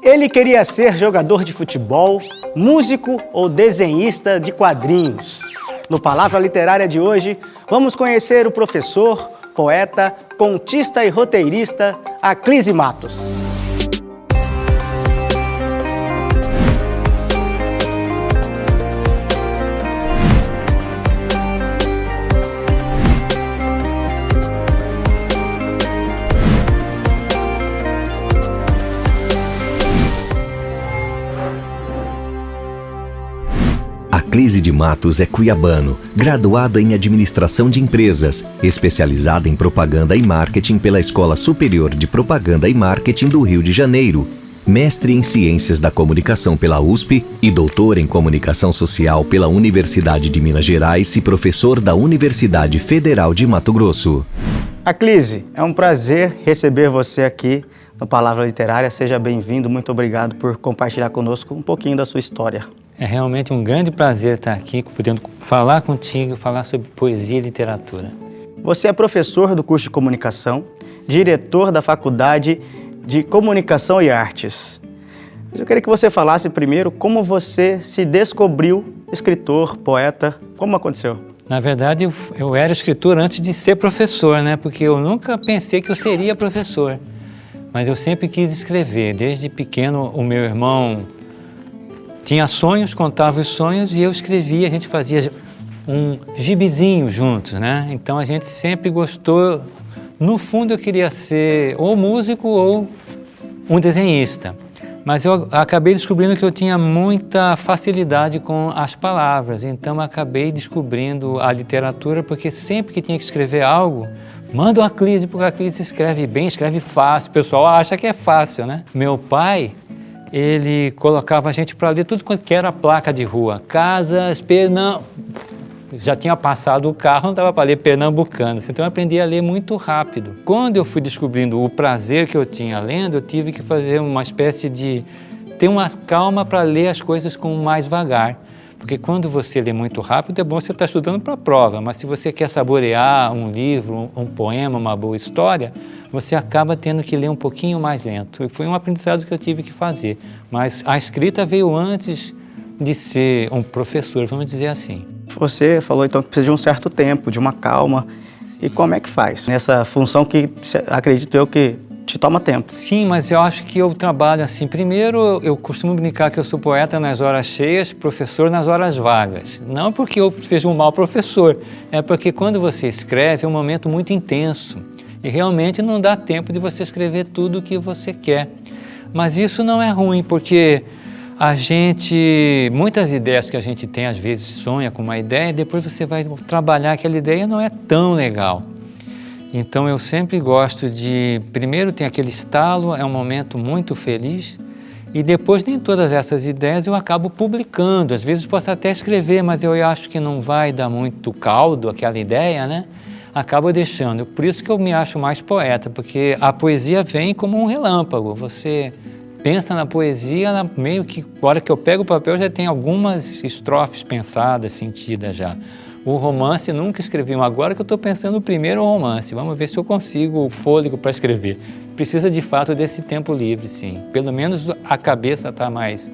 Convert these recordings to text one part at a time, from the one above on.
Ele queria ser jogador de futebol, músico ou desenhista de quadrinhos. No Palavra Literária de hoje, vamos conhecer o professor, poeta, contista e roteirista Aclise Matos. Aclise de Matos é cuiabano, graduado em Administração de Empresas, especializada em Propaganda e Marketing pela Escola Superior de Propaganda e Marketing do Rio de Janeiro, mestre em Ciências da Comunicação pela USP e doutor em Comunicação Social pela Universidade de Minas Gerais e professor da Universidade Federal de Mato Grosso. Aclise, é um prazer receber você aqui no Palavra Literária. Seja bem-vindo, muito obrigado por compartilhar conosco um pouquinho da sua história. É realmente um grande prazer estar aqui, podendo falar contigo, falar sobre poesia e literatura. Você é professor do curso de comunicação, diretor da Faculdade de Comunicação e Artes. Mas eu queria que você falasse primeiro como você se descobriu escritor, poeta, como aconteceu? Na verdade, eu era escritor antes de ser professor, né? Porque eu nunca pensei que eu seria professor. Mas eu sempre quis escrever. Desde pequeno, o meu irmão tinha sonhos, contava os sonhos e eu escrevia, a gente fazia um gibizinho juntos, né? Então a gente sempre gostou, no fundo eu queria ser ou músico ou um desenhista. Mas eu acabei descobrindo que eu tinha muita facilidade com as palavras, então acabei descobrindo a literatura, porque sempre que tinha que escrever algo, manda o Aclise, porque o Aclise escreve bem, escreve fácil, o pessoal acha que é fácil, né? Meu pai, ele colocava a gente para ler tudo quanto que era placa de rua. Casas, já tinha passado o carro, não dava para ler Pernambucanas. Então eu aprendi a ler muito rápido. Quando eu fui descobrindo o prazer que eu tinha lendo, eu tive que fazer uma espécie de ter uma calma para ler as coisas com mais vagar. Porque quando você lê muito rápido, é bom você estar estudando para a prova, mas se você quer saborear um livro, um poema, uma boa história, você acaba tendo que ler um pouquinho mais lento. E foi um aprendizado que eu tive que fazer. Mas a escrita veio antes de ser um professor, vamos dizer assim. Você falou então que precisa de um certo tempo, de uma calma. E como é que faz? Nessa função que acredito eu que te toma tempo. Sim, mas eu acho que eu trabalho assim. Primeiro, eu costumo brincar que eu sou poeta nas horas cheias, professor nas horas vagas. Não porque eu seja um mau professor, é porque quando você escreve é um momento muito intenso. E realmente não dá tempo de você escrever tudo o que você quer. Mas isso não é ruim, porque muitas ideias que a gente tem, às vezes sonha com uma ideia, depois você vai trabalhar aquela ideia e não é tão legal. Então eu sempre gosto de, primeiro tem aquele estalo, é um momento muito feliz, e depois nem todas essas ideias eu acabo publicando. Às vezes posso até escrever, mas eu acho que não vai dar muito caldo aquela ideia, né? Acabo deixando. Por isso que eu me acho mais poeta, porque a poesia vem como um relâmpago. Você pensa na poesia, meio que, na hora que eu pego o papel, já tem algumas estrofes pensadas, sentidas já. O romance, nunca escrevi um. Agora que eu estou pensando primeiro o romance. Vamos ver se eu consigo o fôlego para escrever. Precisa, de fato, desse tempo livre, sim. Pelo menos a cabeça está mais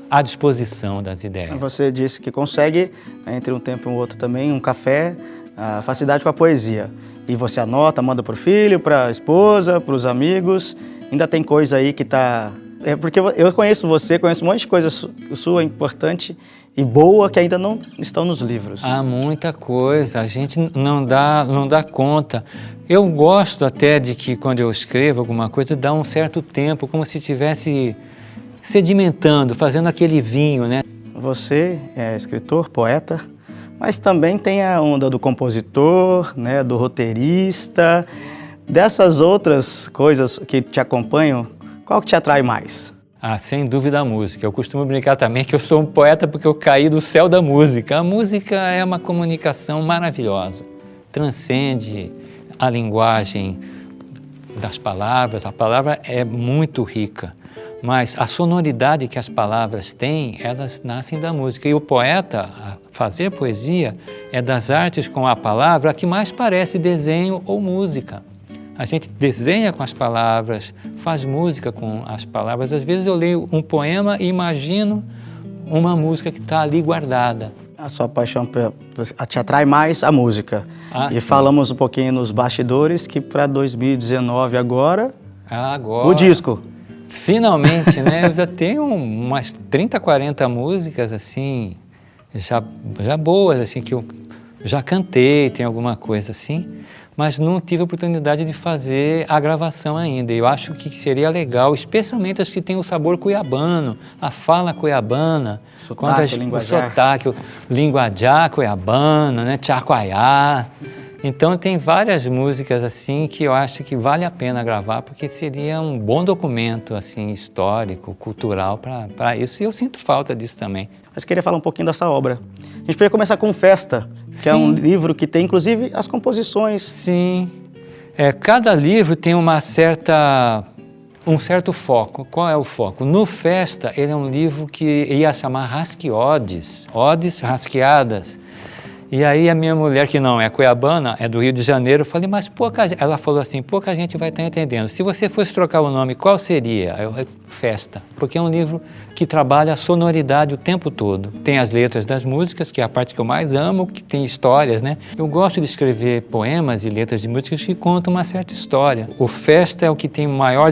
à disposição das ideias. Você disse que consegue, entre um tempo e um outro também, um café, a facilidade com a poesia. E você anota, manda para o filho, para a esposa, para os amigos. Ainda tem coisa aí que está... É porque eu conheço você, conheço um monte de coisa sua importante e boa que ainda não estão nos livros. Há muita coisa, a gente não dá conta. Eu gosto até de que quando eu escrevo alguma coisa, dá um certo tempo, como se estivesse sedimentando, fazendo aquele vinho, né? Você é escritor, poeta, mas também tem a onda do compositor, né, do roteirista. Dessas outras coisas que te acompanham, qual que te atrai mais? Ah, sem dúvida a música. Eu costumo brincar também que eu sou um poeta porque eu caí do céu da música. A música é uma comunicação maravilhosa. Transcende a linguagem das palavras. A palavra é muito rica, mas a sonoridade que as palavras têm, elas nascem da música. E o poeta, fazer poesia, é das artes com a palavra a que mais parece desenho ou música. A gente desenha com as palavras, faz música com as palavras. Às vezes eu leio um poema e imagino uma música que está ali guardada. A sua paixão te atrai mais a música. E sim. falamos um pouquinho nos bastidores que para 2019 agora, o disco. Finalmente, né? Eu já tenho umas 30, 40 músicas, assim, já boas, assim, que eu já cantei, tem alguma coisa assim, mas não tive a oportunidade de fazer a gravação ainda. Eu acho que seria legal, especialmente as que têm o sabor cuiabano, a fala cuiabana, Sotaque, o sotaque, o linguajar cuiabano, né? Tchacuaiá. Então tem várias músicas assim que eu acho que vale a pena gravar, porque seria um bom documento assim histórico, cultural para isso, e eu sinto falta disso também. Mas queria falar um pouquinho dessa obra. A gente poderia começar com Festa, que Sim. é um livro que tem inclusive as composições. Sim, cada livro tem um certo foco. Qual é o foco? No Festa, ele é um livro que ia chamar Rasquiodes, odes rasqueadas. E aí a minha mulher, que não é cuiabana, é do Rio de Janeiro, eu falei, mas ela falou assim, pouca gente vai estar entendendo. Se você fosse trocar o nome, qual seria? Festa, porque é um livro que trabalha a sonoridade o tempo todo. Tem as letras das músicas, que é a parte que eu mais amo, que tem histórias, né? Eu gosto de escrever poemas e letras de músicas que contam uma certa história. O Festa é o que tem maior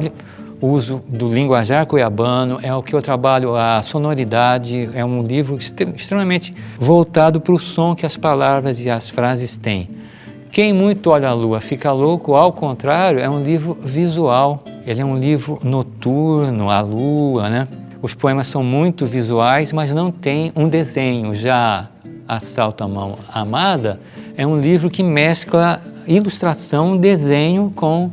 uso do linguajar cuiabano, é o que eu trabalho a sonoridade, é um livro extremamente voltado para o som que as palavras e as frases têm. Quem muito olha a lua fica louco, ao contrário, é um livro visual, ele é um livro noturno, a lua, né? Os poemas são muito visuais, mas não tem um desenho. Já Assalto à Mão Amada é um livro que mescla ilustração, desenho com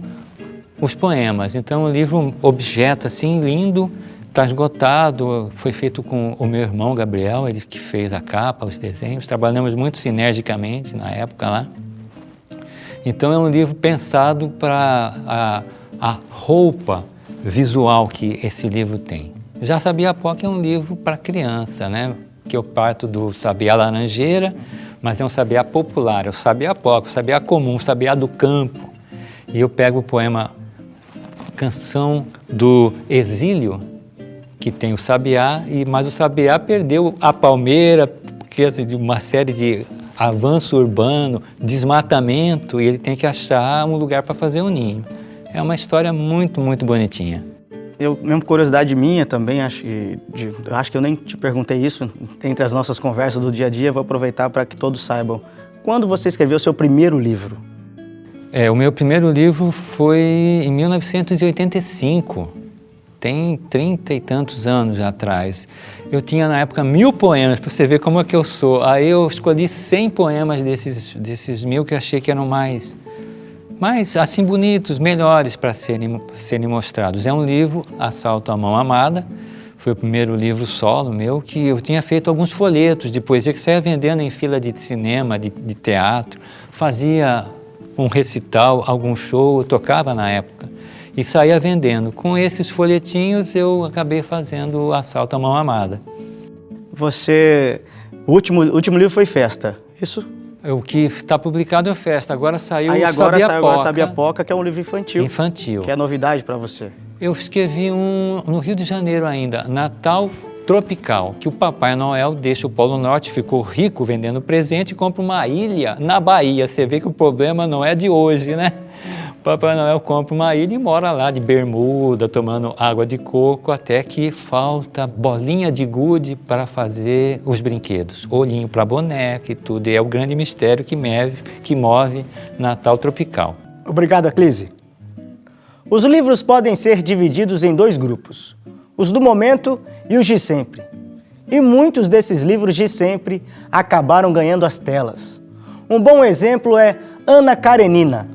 os poemas. Então, um livro, objeto assim, lindo, está esgotado, foi feito com o meu irmão Gabriel, ele que fez a capa, os desenhos, trabalhamos muito sinergicamente na época lá. Então, é um livro pensado para a roupa visual que esse livro tem. Já Sabiá-Poca é um livro para criança, né? Que eu parto do sabiá laranjeira, mas é um sabiá popular, é o Sabiá-Poca, o sabiá comum, o sabiá do campo. E eu pego o poema Canção do Exílio, que tem o sabiá, mas o sabiá perdeu a palmeira, porque assim, uma série de avanço urbano, desmatamento, e ele tem que achar um lugar para fazer um ninho. É uma história muito, muito bonitinha. Eu, mesmo curiosidade minha também, acho que eu nem te perguntei isso, entre as nossas conversas do dia a dia, vou aproveitar para que todos saibam. Quando você escreveu o seu primeiro livro? O meu primeiro livro foi em 1985, tem 30 e tantos anos atrás. Eu tinha na época 1000 poemas, para você ver como é que eu sou. Aí eu escolhi 100 poemas desses 1000 que eu achei que eram mais assim bonitos, melhores para serem mostrados. É um livro, Assalto à Mão Amada, foi o primeiro livro solo meu, que eu tinha feito alguns folhetos de poesia que saía vendendo em fila de cinema, de teatro, fazia um recital, algum show, eu tocava na época e saía vendendo. Com esses folhetinhos eu acabei fazendo o Assalto à Mão Amada. O último livro foi Festa, isso? O que está publicado é Festa, agora saiu o Sabiá-Poca. Sabiá-Poca, que é um livro infantil. Infantil. Que é novidade para você. Eu escrevi no Rio de Janeiro ainda, Natal Tropical, que o Papai Noel deixa o Polo Norte, ficou rico vendendo presente e compra uma ilha na Bahia. Você vê que o problema não é de hoje, né? O Papai Noel compra uma ilha e mora lá de bermuda, tomando água de coco, até que falta bolinha de gude para fazer os brinquedos. Olhinho para boneca e tudo. E é o grande mistério que move Natal Tropical. Obrigado, Aclise. Os livros podem ser divididos em 2 grupos, os do momento e os de sempre. E muitos desses livros de sempre acabaram ganhando as telas. Um bom exemplo é Ana Karenina.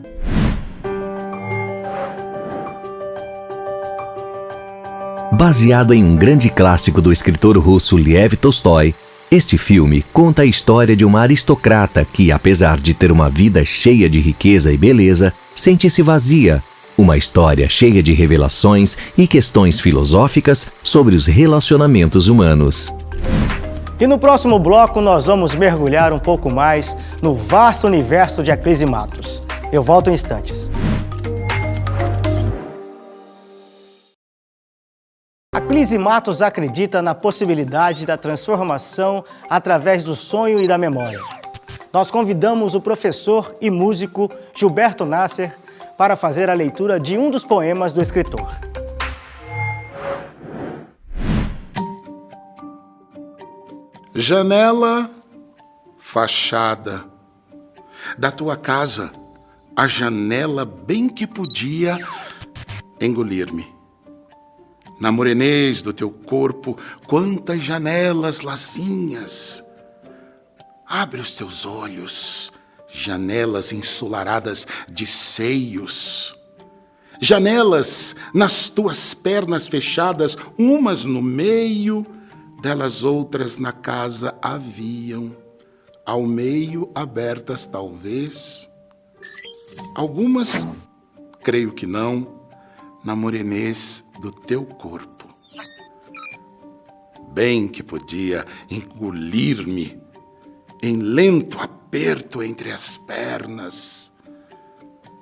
Baseado em um grande clássico do escritor russo Lev Tolstói, este filme conta a história de uma aristocrata que, apesar de ter uma vida cheia de riqueza e beleza, sente-se vazia. Uma história cheia de revelações e questões filosóficas sobre os relacionamentos humanos. E no próximo bloco nós vamos mergulhar um pouco mais no vasto universo de Aclise Matos. Eu volto em instantes. A Clísi Matos acredita na possibilidade da transformação através do sonho e da memória. Nós convidamos o professor e músico Gilberto Nasser para fazer a leitura de um dos poemas do escritor. Janela, fachada da tua casa, a janela bem que podia engolir-me. Na morenez do teu corpo, quantas janelas lacinhas. Abre os teus olhos, janelas ensolaradas de seios. Janelas nas tuas pernas fechadas, umas no meio, delas outras na casa haviam, ao meio abertas talvez. Algumas, creio que não, na morenez do teu corpo. Bem que podia engolir-me em lento aperto entre as pernas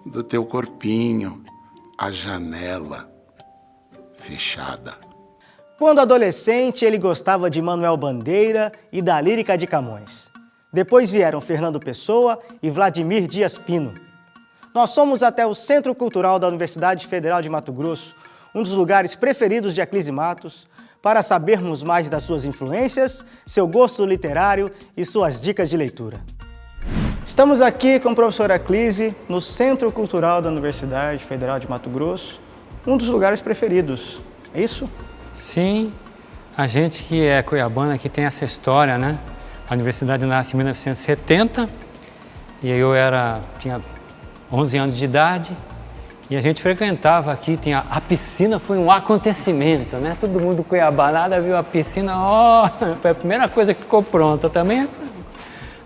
do teu corpinho, a janela fechada. Quando adolescente, ele gostava de Manuel Bandeira e da lírica de Camões. Depois vieram Fernando Pessoa e Vladimir Dias Pino. Nós fomos até o Centro Cultural da Universidade Federal de Mato Grosso, um dos lugares preferidos de Clísi Matos, para sabermos mais das suas influências, seu gosto literário e suas dicas de leitura. Estamos aqui com a professora Clísi no Centro Cultural da Universidade Federal de Mato Grosso, um dos lugares preferidos, é isso? Sim, a gente que é cuiabana aqui tem essa história, né? A universidade nasce em 1970 e eu tinha 11 anos de idade e a gente frequentava aqui, a piscina foi um acontecimento, né? Todo mundo cuiabanada viu a piscina, foi a primeira coisa que ficou pronta também,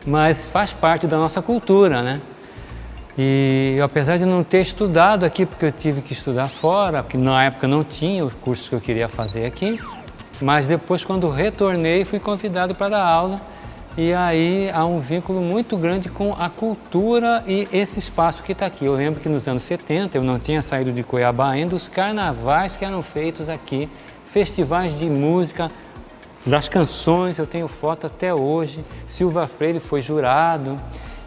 mas faz parte da nossa cultura, né? E apesar de não ter estudado aqui, porque eu tive que estudar fora, porque na época não tinha os cursos que eu queria fazer aqui, mas depois quando retornei fui convidado para dar aula. E aí há um vínculo muito grande com a cultura e esse espaço que está aqui. Eu lembro que nos anos 70, eu não tinha saído de Cuiabá ainda, os carnavais que eram feitos aqui, festivais de música, das canções, eu tenho foto até hoje, Silva Freire foi jurado.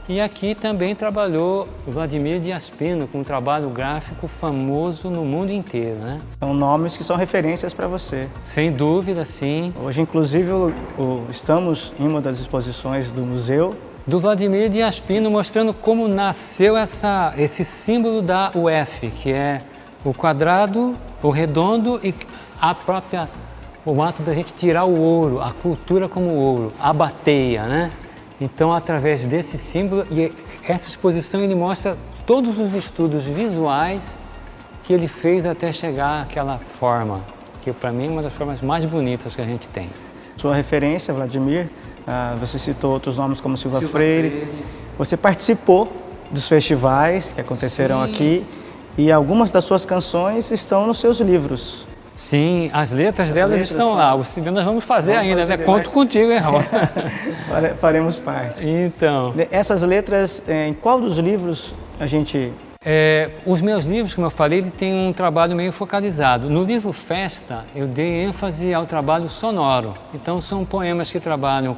E aqui também trabalhou Vladimir Dias Pino, com um trabalho gráfico famoso no mundo inteiro, né? São nomes que são referências para você. Sem dúvida, sim. Hoje, inclusive, estamos em uma das exposições do museu. Do Vladimir Dias Pino, mostrando como nasceu esse símbolo da UF, que é o quadrado, o redondo e o ato da gente tirar o ouro, a cultura como ouro, a bateia, né? Então, através desse símbolo, e essa exposição ele mostra todos os estudos visuais que ele fez até chegar àquela forma, que para mim é uma das formas mais bonitas que a gente tem. Sua referência, Vladimir, você citou outros nomes como Silva Freire. Você participou dos festivais que aconteceram aqui e algumas das suas canções estão nos seus livros. Sim, as letras delas estão lá. O que nós vamos fazer ainda, né? Conto contigo, hein, Raul? Faremos parte. Então. Essas letras, em qual dos livros a gente... Os meus livros, como eu falei, ele tem um trabalho meio focalizado. No livro Festa, eu dei ênfase ao trabalho sonoro. Então, são poemas que trabalham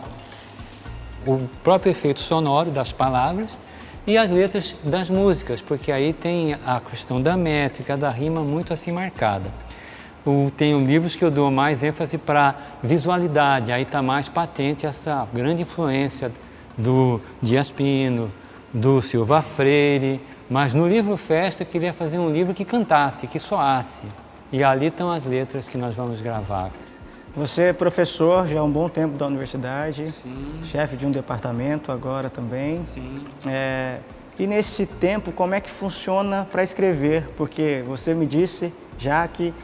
o próprio efeito sonoro das palavras e as letras das músicas, porque aí tem a questão da métrica, da rima muito assim marcada. Tenho livros que eu dou mais ênfase para visualidade, aí está mais patente essa grande influência do Dias Pino, do Silva Freire, mas no livro Festa eu queria fazer um livro que cantasse, que soasse, e ali estão as letras que nós vamos gravar. Você é professor já há um bom tempo da universidade, chefe de um departamento agora também. Sim. E nesse tempo, como é que funciona para escrever? Porque você me disse já que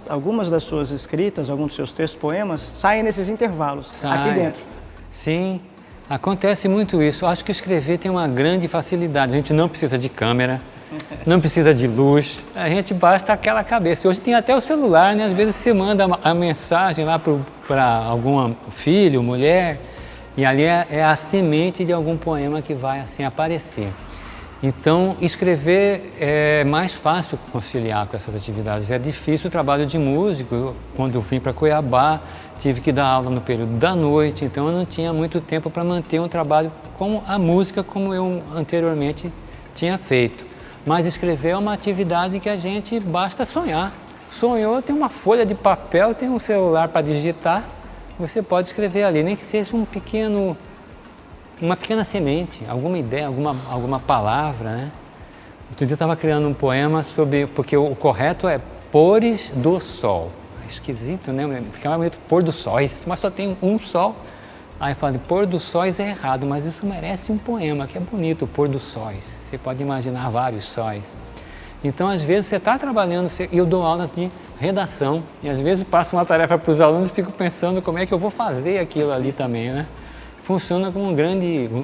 algumas das suas escritas, alguns dos seus textos, poemas, saem nesses intervalos, aqui dentro. Sim, acontece muito isso. Acho que escrever tem uma grande facilidade. A gente não precisa de câmera, não precisa de luz, a gente basta aquela cabeça. Hoje tem até o celular, né? Às vezes você manda a mensagem lá para algum filho, mulher, e ali é a semente de algum poema que vai assim aparecer. Então, escrever é mais fácil conciliar com essas atividades. É difícil o trabalho de músico. Quando eu vim para Cuiabá, tive que dar aula no período da noite, então eu não tinha muito tempo para manter um trabalho como a música, como eu anteriormente tinha feito. Mas escrever é uma atividade que a gente basta sonhar. Sonhou, tem uma folha de papel, tem um celular para digitar, você pode escrever ali, nem que seja uma pequena semente, alguma ideia, alguma palavra, né? Outro dia eu estava criando um poema porque o correto é pores do sol. É esquisito, né? Ficava meio pôr do sóis, mas só tem um sol. Aí eu falei, pôr do sóis é errado, mas isso merece um poema, que é bonito, pôr do sóis. Você pode imaginar vários sóis. Então, às vezes, você está trabalhando, eu dou aula de redação, e às vezes passo uma tarefa para os alunos e fico pensando como é que eu vou fazer aquilo ali também, né? Funciona como um grande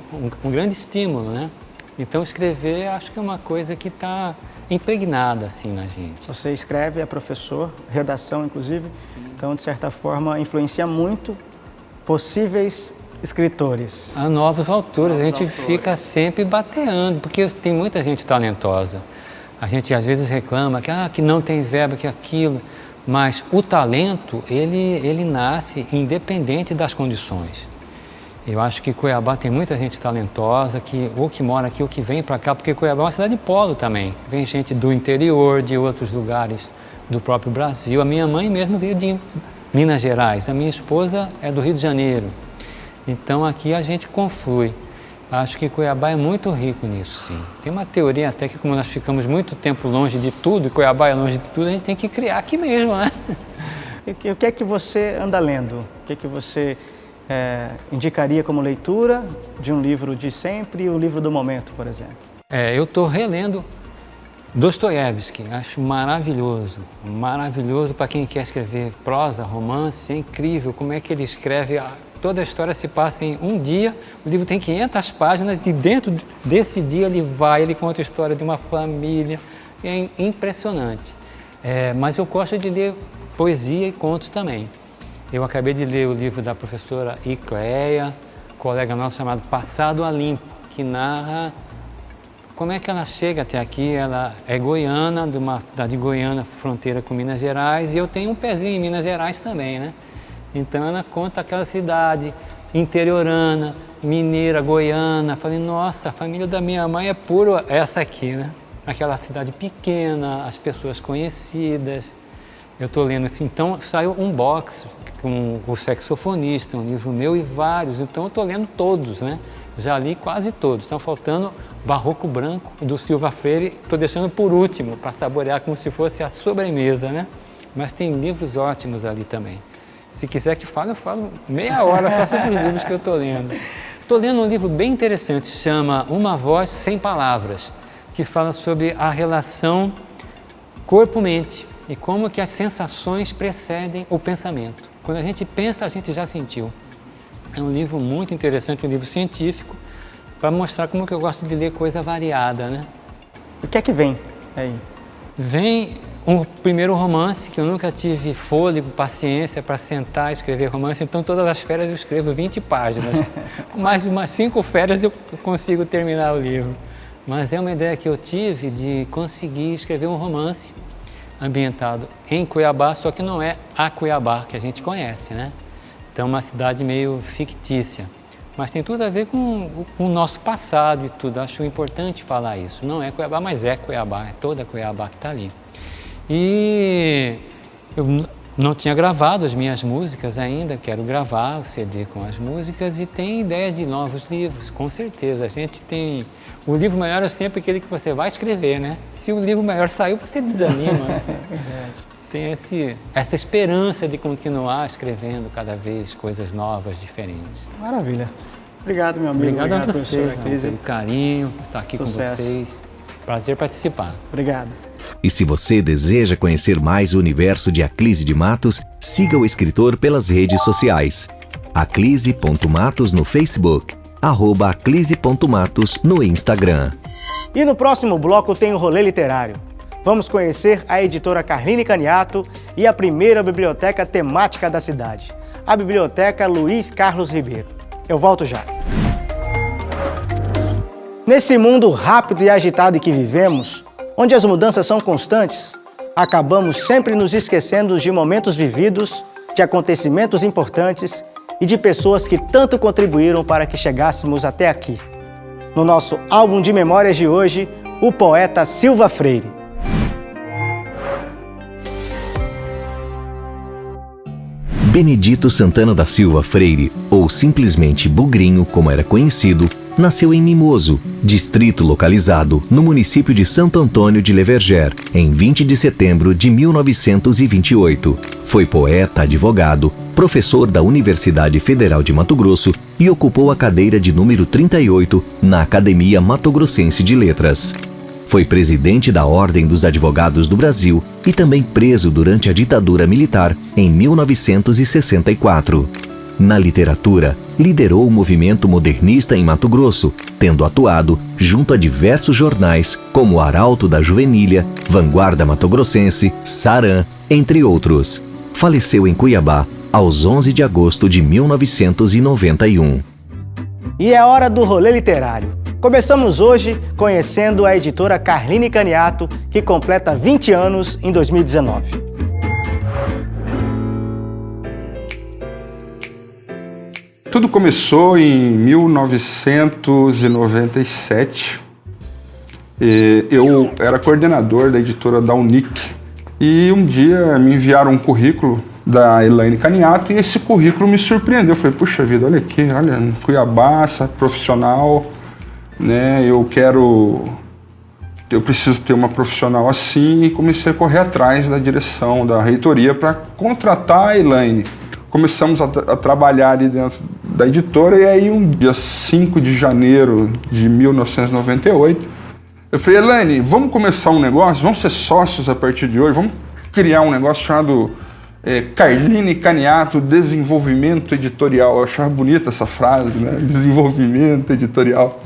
estímulo, né? Então, escrever, acho que é uma coisa que está impregnada, assim, na gente. Você escreve, é professor, redação, inclusive. Sim. Então, de certa forma, influencia muito possíveis escritores. A novos autores, a gente fica sempre bateando, porque tem muita gente talentosa. A gente às vezes reclama que não tem verba, que aquilo, mas o talento, ele nasce independente das condições. Eu acho que Cuiabá tem muita gente talentosa, ou que mora aqui ou que vem para cá, porque Cuiabá é uma cidade de polo também. Vem gente do interior, de outros lugares do próprio Brasil. A minha mãe mesmo veio de Minas Gerais, a minha esposa é do Rio de Janeiro. Então aqui a gente conflui. Acho que Cuiabá é muito rico nisso, sim. Tem uma teoria até que como nós ficamos muito tempo longe de tudo, e Cuiabá é longe de tudo, a gente tem que criar aqui mesmo, né? O que é que você anda lendo? O que é que você indicaria como leitura de um livro de sempre e o livro do momento, por exemplo? Eu estou relendo Dostoiévski, acho maravilhoso. Maravilhoso para quem quer escrever prosa, romance, é incrível como é que ele escreve. Toda a história se passa em um dia, o livro tem 500 páginas e dentro desse dia ele conta a história de uma família, é impressionante. Mas eu gosto de ler poesia e contos também. Eu acabei de ler o livro da professora Icleia, colega nossa chamado Passado a Limpo, que narra como é que ela chega até aqui. Ela é goiana, de uma cidade goiana, fronteira com Minas Gerais, e eu tenho um pezinho em Minas Gerais também, né? Então ela conta aquela cidade interiorana, mineira, goiana. Falei, nossa, a família da minha mãe é puro essa aqui, né? Aquela cidade pequena, as pessoas conhecidas. Eu estou lendo assim, então saiu um box com o saxofonista, um livro meu e vários, então eu estou lendo todos, né? Já li quase todos, estão faltando Barroco Branco, do Silva Freire, estou deixando por último, para saborear como se fosse a sobremesa, né? Mas tem livros ótimos ali também. Se quiser que fale, eu falo meia hora só sobre os livros que eu estou lendo. Estou lendo um livro bem interessante, chama Uma Voz Sem Palavras, que fala sobre a relação corpo-mente e como que as sensações precedem o pensamento. Quando a gente pensa, a gente já sentiu. É um livro muito interessante, um livro científico, para mostrar como que eu gosto de ler coisa variada, né? O que é que vem aí? Vem um primeiro romance, que eu nunca tive fôlego, paciência para sentar e escrever romance, então todas as férias eu escrevo 20 páginas. Mais umas 5 férias eu consigo terminar o livro. Mas é uma ideia que eu tive de conseguir escrever um romance ambientado em Cuiabá, só que não é a Cuiabá que a gente conhece, né? Então é uma cidade meio fictícia, mas tem tudo a ver com o nosso passado e tudo. Acho importante falar isso. Não é Cuiabá, mas é Cuiabá, é toda Cuiabá que está ali. E eu não tinha gravado as minhas músicas ainda, quero gravar o CD com as músicas e tem ideias de novos livros, com certeza. A gente tem... O livro melhor é sempre aquele que você vai escrever, né? Se o livro melhor saiu, você desanima. Né? Tem essa esperança de continuar escrevendo cada vez coisas novas, diferentes. Maravilha. Obrigado, meu amigo. Obrigado a você, pelo carinho, por estar aqui Sucesso. Com vocês. Prazer participar. Obrigado. E se você deseja conhecer mais o universo de Aclise de Matos, siga o escritor pelas redes sociais. aclise.matos no Facebook, @aclise.matos no Instagram. E no próximo bloco tem o Rolê Literário. Vamos conhecer a editora Carline Caniato e a primeira biblioteca temática da cidade, a Biblioteca Luiz Carlos Ribeiro. Eu volto já. Nesse mundo rápido e agitado em que vivemos, onde as mudanças são constantes, acabamos sempre nos esquecendo de momentos vividos, de acontecimentos importantes e de pessoas que tanto contribuíram para que chegássemos até aqui. No nosso álbum de memórias de hoje, o poeta Silva Freire. Benedito Santana da Silva Freire, ou simplesmente Bugrinho, como era conhecido, nasceu em Mimoso, distrito localizado no município de Santo Antônio de Leverger, em 20 de setembro de 1928. Foi poeta, advogado, professor da Universidade Federal de Mato Grosso e ocupou a cadeira de número 38 na Academia Mato Grossense de Letras. Foi presidente da Ordem dos Advogados do Brasil e também preso durante a ditadura militar em 1964. Na literatura, liderou o movimento modernista em Mato Grosso, tendo atuado junto a diversos jornais como Arauto da Juvenília, Vanguarda Mato Grossense, Saran, entre outros. Faleceu em Cuiabá aos 11 de agosto de 1991. E é hora do rolê literário. Começamos hoje conhecendo a editora Carline Caniato, que completa 20 anos em 2019. Tudo começou em 1997. Eu era coordenador da editora da Unic e um dia me enviaram um currículo da Elaine Caniato e esse currículo me surpreendeu. Eu falei, puxa vida, olha aqui, olha, Cuiabá, essa profissional, né? Eu preciso ter uma profissional assim e comecei a correr atrás da direção, da reitoria para contratar a Elaine. Começamos a trabalhar ali dentro da editora e aí um dia 5 de janeiro de 1998, eu falei, Elaine, vamos começar um negócio, vamos ser sócios a partir de hoje, vamos criar um negócio chamado Carline Caniato Desenvolvimento Editorial. Eu achava bonita essa frase, né? Desenvolvimento editorial.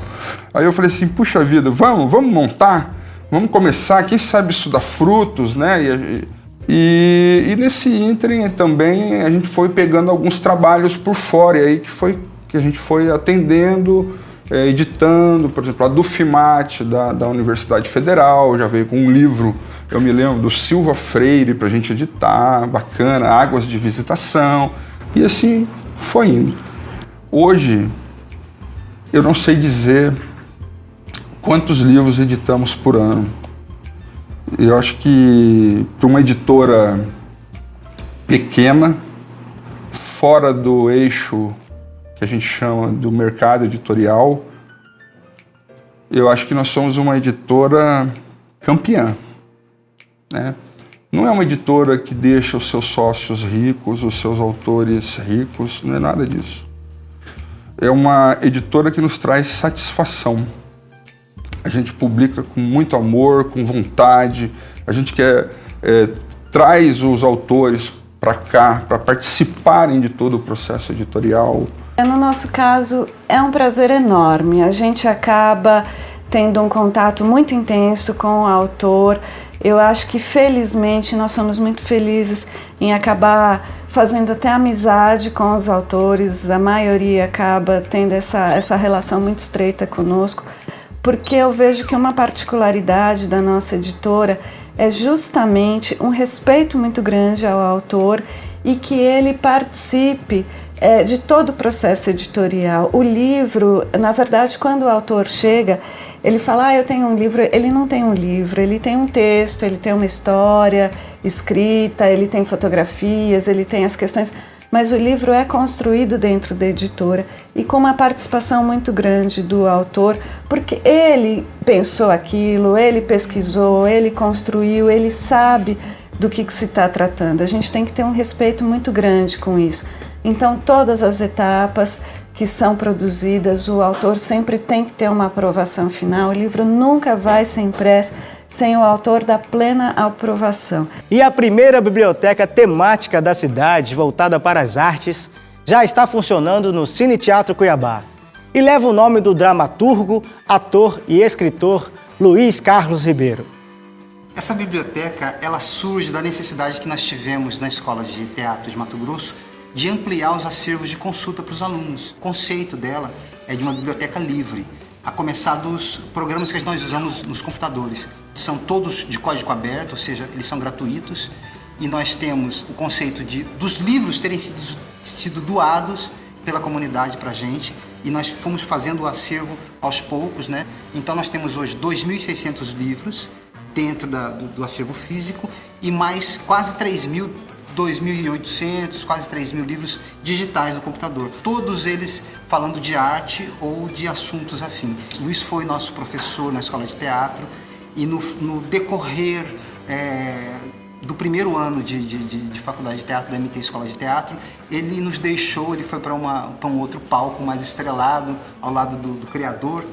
Aí eu falei assim, puxa vida, vamos montar, vamos começar, quem sabe isso dá frutos, né? E nesse ínterim também a gente foi pegando alguns trabalhos por fora, e aí que a gente foi atendendo, editando, por exemplo, a Dufimate da Universidade Federal, já veio com um livro, eu me lembro, do Silva Freire para a gente editar, bacana, Águas de Visitação, e assim foi indo. Hoje, eu não sei dizer quantos livros editamos por ano. Eu acho que para uma editora pequena, fora do eixo que a gente chama do mercado editorial, eu acho que nós somos uma editora campeã, né? Não é uma editora que deixa os seus sócios ricos, os seus autores ricos, não é nada disso. É uma editora que nos traz satisfação. A gente publica com muito amor, com vontade, a gente traz os autores para cá, para participarem de todo o processo editorial. No nosso caso, é um prazer enorme, a gente acaba tendo um contato muito intenso com o autor. Eu acho que, felizmente, nós somos muito felizes em acabar fazendo até amizade com os autores, a maioria acaba tendo essa relação muito estreita conosco, porque eu vejo que uma particularidade da nossa editora é justamente um respeito muito grande ao autor e que ele participe de todo o processo editorial. O livro, na verdade, quando o autor chega, ele fala, eu tenho um livro, ele não tem um livro, ele tem um texto, ele tem uma história escrita, ele tem fotografias, ele tem as questões, mas o livro é construído dentro da editora e com uma participação muito grande do autor, porque ele pensou aquilo, ele pesquisou, ele construiu, ele sabe do que se está tratando. A gente tem que ter um respeito muito grande com isso. Então, todas as etapas que são produzidas, o autor sempre tem que ter uma aprovação final. O livro nunca vai ser impresso sem o autor dar plena aprovação. E a primeira biblioteca temática da cidade, voltada para as artes, já está funcionando no Cine Teatro Cuiabá e leva o nome do dramaturgo, ator e escritor Luiz Carlos Ribeiro. Essa biblioteca, ela surge da necessidade que nós tivemos na Escola de Teatro de Mato Grosso de ampliar os acervos de consulta para os alunos. O conceito dela é de uma biblioteca livre. a começar dos programas que nós usamos nos computadores. São todos de código aberto, ou seja, eles são gratuitos. E nós temos o conceito dos livros terem sido doados pela comunidade para a gente. E nós fomos fazendo o acervo aos poucos, né? Então nós temos hoje 2.600 livros dentro do acervo físico e mais quase 2.800, quase 3.000 livros digitais no computador. Todos eles falando de arte ou de assuntos afins. Luiz foi nosso professor na escola de teatro e no decorrer do primeiro ano de faculdade de teatro, da MT Escola de Teatro, ele nos deixou, ele foi para um outro palco mais estrelado, ao lado do criador.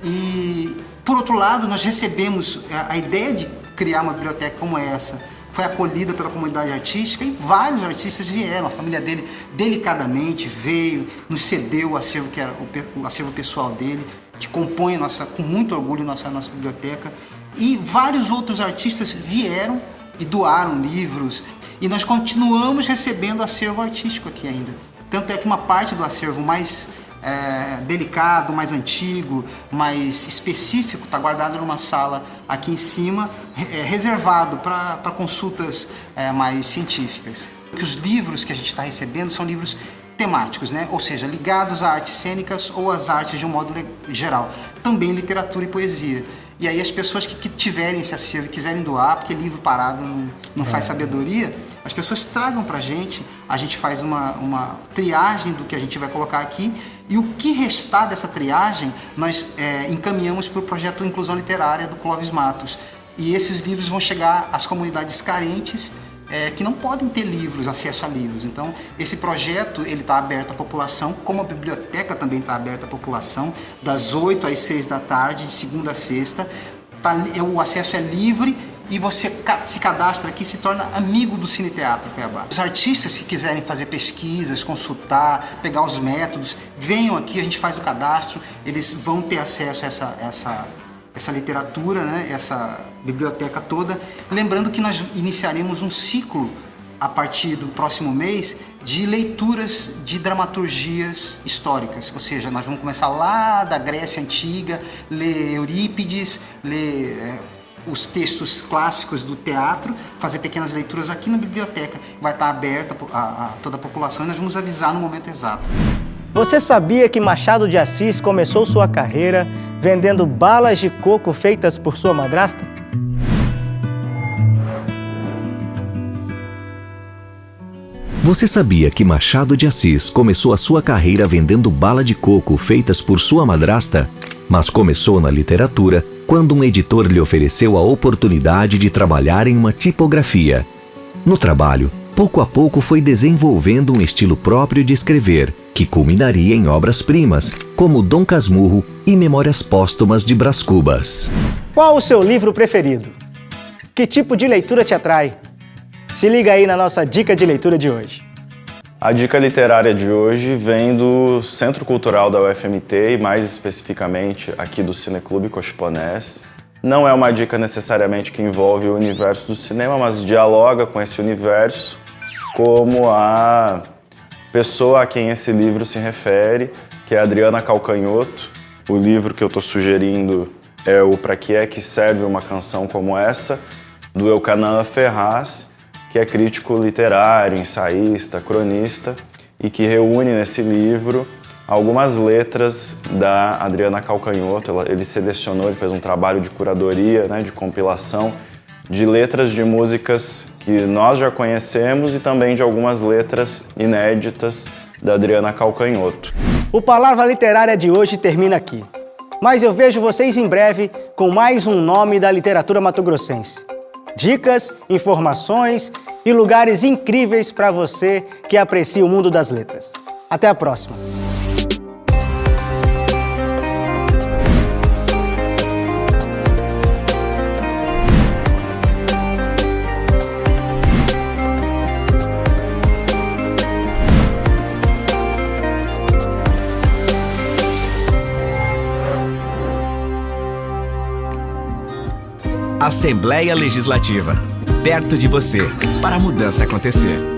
E, por outro lado, nós recebemos a ideia de criar uma biblioteca como essa. Foi acolhida pela comunidade artística e vários artistas vieram. A família dele, delicadamente, veio, nos cedeu o acervo, que era o acervo pessoal dele, que compõe com muito orgulho nossa biblioteca. E vários outros artistas vieram e doaram livros, e nós continuamos recebendo acervo artístico aqui ainda. Tanto é que uma parte do acervo mais delicado, mais antigo, mais específico, está guardado numa sala aqui em cima, reservado para consultas mais científicas. Que os livros que a gente está recebendo são livros temáticos, né? Ou seja, ligados a artes cênicas ou às artes de um modo geral. Também literatura e poesia. E aí as pessoas que tiverem esse acervo e quiserem doar, porque livro parado não faz sabedoria, as pessoas tragam pra gente, a gente faz uma triagem do que a gente vai colocar aqui, e o que restar dessa triagem, nós encaminhamos para o projeto Inclusão Literária do Clóvis Matos. E esses livros vão chegar às comunidades carentes, que não podem ter acesso a livros. Então, esse projeto está aberto à população, como a biblioteca também está aberta à população, das 8 às 6 da tarde, de segunda a sexta. O acesso é livre e você se cadastra aqui e se torna amigo do Cine Teatro Cuiabá. Os artistas que quiserem fazer pesquisas, consultar, pegar os métodos, venham aqui, a gente faz o cadastro, eles vão ter acesso a essa literatura, né, essa biblioteca toda. Lembrando que nós iniciaremos um ciclo a partir do próximo mês de leituras de dramaturgias históricas, ou seja, nós vamos começar lá da Grécia Antiga, ler Eurípides, ler os textos clássicos do teatro, fazer pequenas leituras aqui na biblioteca. Vai estar aberta a toda a população e nós vamos avisar no momento exato. Você sabia que Machado de Assis começou sua carreira vendendo balas de coco feitas por sua madrasta? Você sabia que Machado de Assis começou a sua carreira vendendo bala de coco feitas por sua madrasta? Mas começou na literatura quando um editor lhe ofereceu a oportunidade de trabalhar em uma tipografia. No trabalho, pouco a pouco foi desenvolvendo um estilo próprio de escrever, que culminaria em obras-primas, como Dom Casmurro e Memórias Póstumas de Brás Cubas. Qual o seu livro preferido? Que tipo de leitura te atrai? Se liga aí na nossa dica de leitura de hoje. A dica literária de hoje vem do Centro Cultural da UFMT e mais especificamente aqui do Cineclube Cochiponés. Não é uma dica necessariamente que envolve o universo do cinema, mas dialoga com esse universo como a pessoa a quem esse livro se refere, que é a Adriana Calcanhoto. O livro que eu estou sugerindo é o Pra Que É Que Serve Uma Canção Como Essa, do Elcanaã Ferraz, que é crítico literário, ensaísta, cronista, e que reúne nesse livro algumas letras da Adriana Calcanhoto. Ele selecionou, ele fez um trabalho de curadoria, né, de compilação de letras de músicas que nós já conhecemos e também de algumas letras inéditas da Adriana Calcanhoto. O Palavra Literária de hoje termina aqui. Mas eu vejo vocês em breve com mais um nome da literatura mato-grossense. Dicas, informações e lugares incríveis para você que aprecia o mundo das letras. Até a próxima! Assembleia Legislativa. Perto de você, para a mudança acontecer.